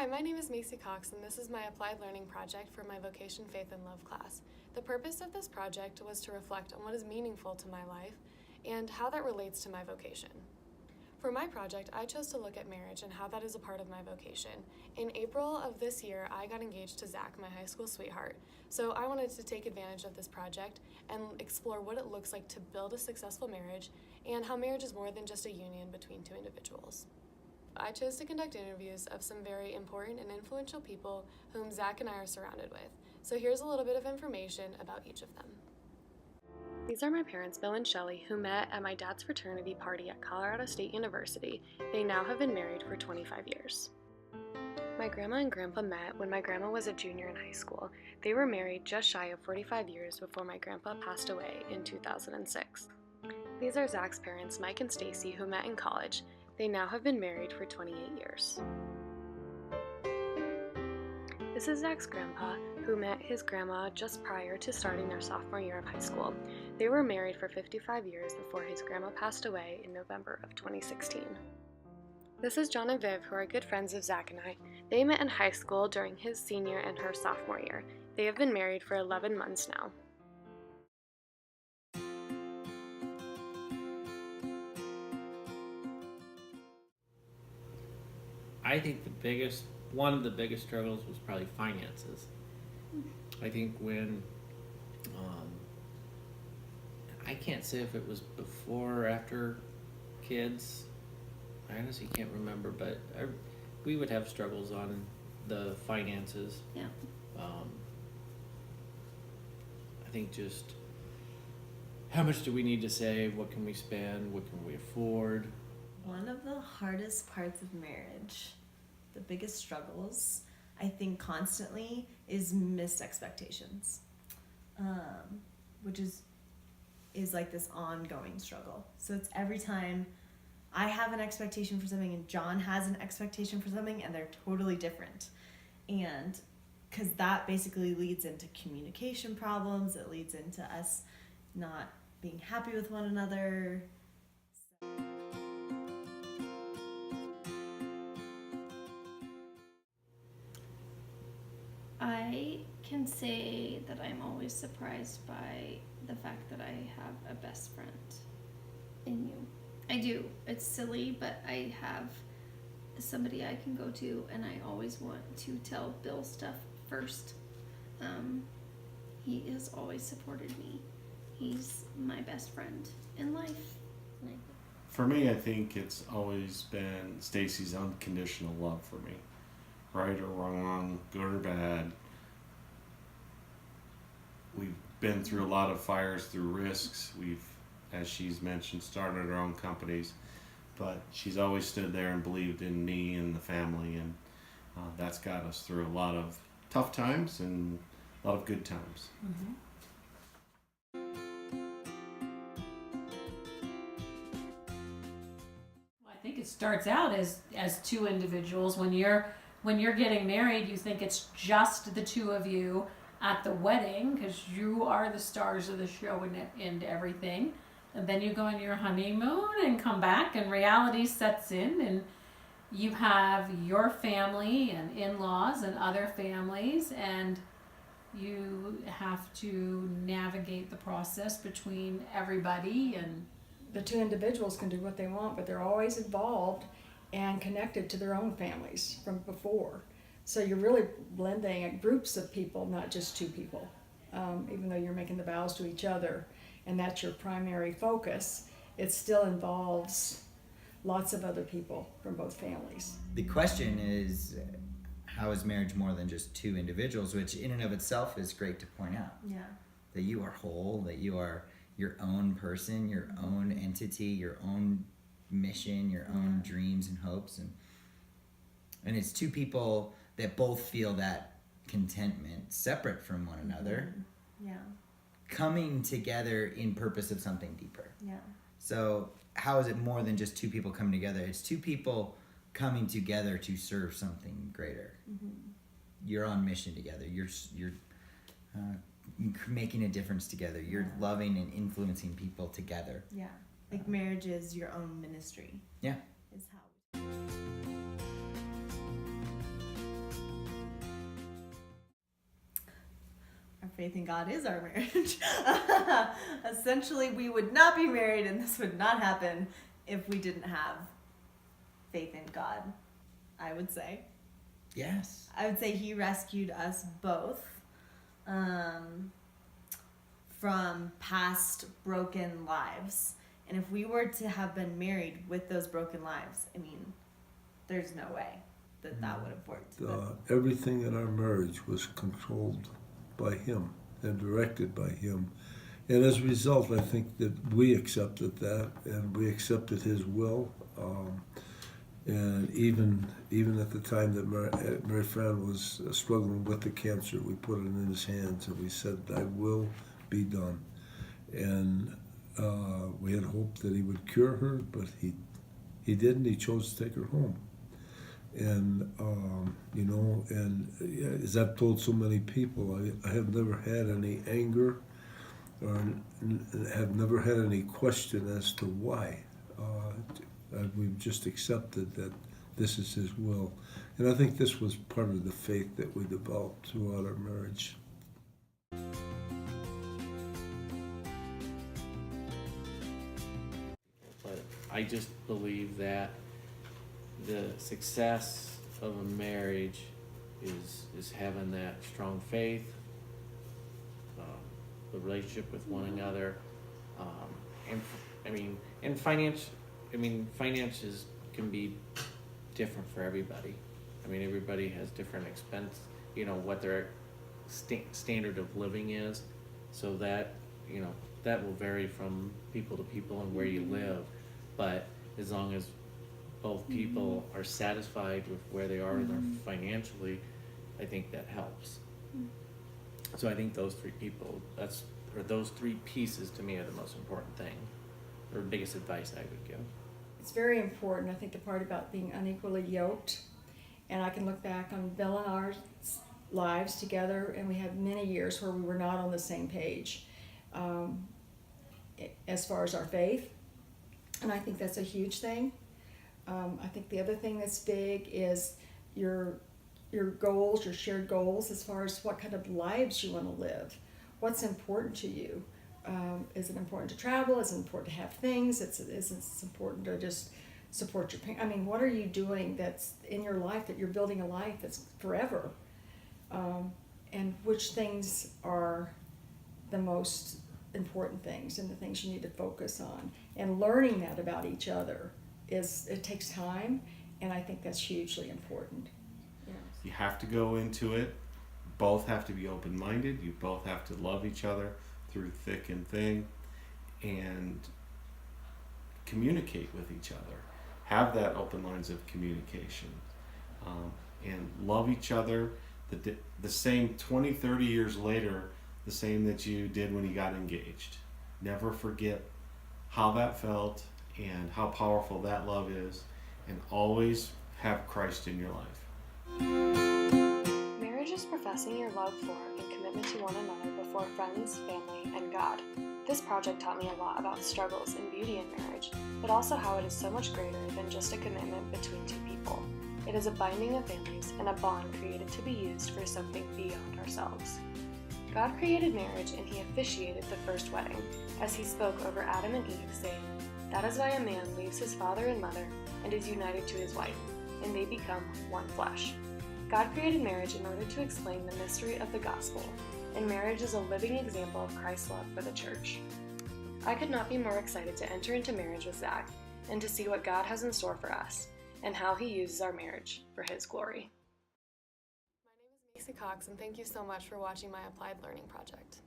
Hi, my name is Macy Cox, and this is my applied learning project for my Vocation Faith and Love class. The purpose of this project was to reflect on what is meaningful to my life and how that relates to my vocation. For my project, I chose to look at marriage and how that is a part of my vocation. In April of this year, I got engaged to Zach, my high school sweetheart, so I wanted to take advantage of this project and explore what it looks like to build a successful marriage and how marriage is more than just a union between two individuals. I chose to conduct interviews of some very important and influential people whom Zach and I are surrounded with. So here's a little bit of information about each of them. These are my parents, Bill and Shelley, who met at my dad's fraternity party at Colorado State University. They now have been married for 25 years. My grandma and grandpa met when my grandma was a junior in high school. They were married just shy of 45 years before my grandpa passed away in 2006. These are Zach's parents, Mike and Stacy, who met in college. They now have been married for 28 years. This is Zach's grandpa, who met his grandma just prior to starting their sophomore year of high school. They were married for 55 years before his grandma passed away in November of 2016. This is John and Viv, who are good friends of Zach and I. They met in high school during his senior and her sophomore year. They have been married for 11 months now. I think one of the biggest struggles was probably finances. I think when, I can't say if it was before or after kids. I honestly can't remember, but we would have struggles on the finances. Yeah. I think just how much do we need to save? What can we spend? What can we afford? One of the hardest parts of marriage, the biggest struggles, I think constantly, is missed expectations, which is like this ongoing struggle. So it's every time I have an expectation for something and John has an expectation for something, and they're totally different. And because that basically leads into communication problems, it leads into us not being happy with one another. I can say that I'm always surprised by the fact that I have a best friend in you. I do. It's silly, but I have somebody I can go to, and I always want to tell Bill stuff first. He has always supported me. He's my best friend in life. For me, I think it's always been Stacy's unconditional love for me. Right or wrong, good or bad. We've been through a lot of fires, through risks. We've, as she's mentioned, started our own companies. But she's always stood there and believed in me and the family, and that's got us through a lot of tough times and a lot of good times. Mm-hmm. I think it starts out as two individuals. When you're getting married, you think it's just the two of you at the wedding because you are the stars of the show and everything. And then you go on your honeymoon and come back, and reality sets in, and you have your family and in-laws and other families, and you have to navigate the process between everybody. And the two individuals can do what they want, but they're always involved and connected to their own families from before. So you're really blending groups of people, not just two people, even though you're making the vows to each other and that's your primary focus. It still involves lots of other people from both families. The question is, how is marriage more than just two individuals, which in and of itself is great to point out. Yeah. That you are whole, that you are your own person, your own entity, your own mission, your own dreams and hopes, and it's two people that both feel that contentment separate from one another. Yeah. Coming together in purpose of something deeper. Yeah. So how is it more than just two people coming together? It's two people coming together to serve something greater. Mm-hmm. You're on mission together. You're making a difference together. You're loving and influencing people together. Yeah. Like marriage is your own ministry. Yeah. Is how. faith in God is our marriage. Essentially, we would not be married and this would not happen if we didn't have faith in God, I would say. Yes. I would say he rescued us both from past broken lives. And if we were to have been married with those broken lives, I mean, there's no way that would have worked. Everything in our marriage was controlled by him and directed by him. And as a result, I think that we accepted that, and we accepted his will. And even at the time that Mary Fran was struggling with the cancer, we put it in his hands and we said, "Thy will be done." And we had hoped that he would cure her, but he didn't. He chose to take her home. And and as I've told so many people, I have never had any anger or have never had any question as to why. We've just accepted that this is his will. And I think this was part of the faith that we developed throughout our marriage. But I just believe that the success of a marriage is having that strong faith, the relationship with one another, and finances can be different for everybody. I mean, everybody has different expense, what their standard of living is, so that that will vary from people to people and where you live. But as long as both people are satisfied with where they are financially, I think that helps. So I think those three pieces to me are the most important thing, or biggest advice I would give. It's very important, I think, the part about being unequally yoked. And I can look back on Bill and our lives together, and we had many years where we were not on the same page as far as our faith. And I think that's a huge thing. I think the other thing that's big is your goals, your shared goals, as far as what kind of lives you want to live. What's important to you? Is it important to travel? Is it important to have things? Is it important to just support your parents? I mean, what are you doing that's in your life, that you're building a life that's forever? And which things are the most important things and the things you need to focus on? And learning that about each other it takes time, and I think that's hugely important. Yeah. You have to go into it. Both have to be open-minded. You both have to love each other through thick and thin, and communicate with each other. Have that open lines of communication, and love each other the same 20, 30 years later, the same that you did when you got engaged. Never forget how that felt and how powerful that love is, and always have Christ in your life. Marriage is professing your love for and commitment to one another before friends, family, and God. This project taught me a lot about struggles and beauty in marriage, but also how it is so much greater than just a commitment between two people. It is a binding of families and a bond created to be used for something beyond ourselves. God created marriage, and he officiated the first wedding, as he spoke over Adam and Eve, saying, "That is why a man leaves his father and mother and is united to his wife, and they become one flesh." God created marriage in order to explain the mystery of the gospel, and marriage is a living example of Christ's love for the church. I could not be more excited to enter into marriage with Zach and to see what God has in store for us and how he uses our marriage for his glory. My name is Macy Cox, and thank you so much for watching my Applied Learning Project.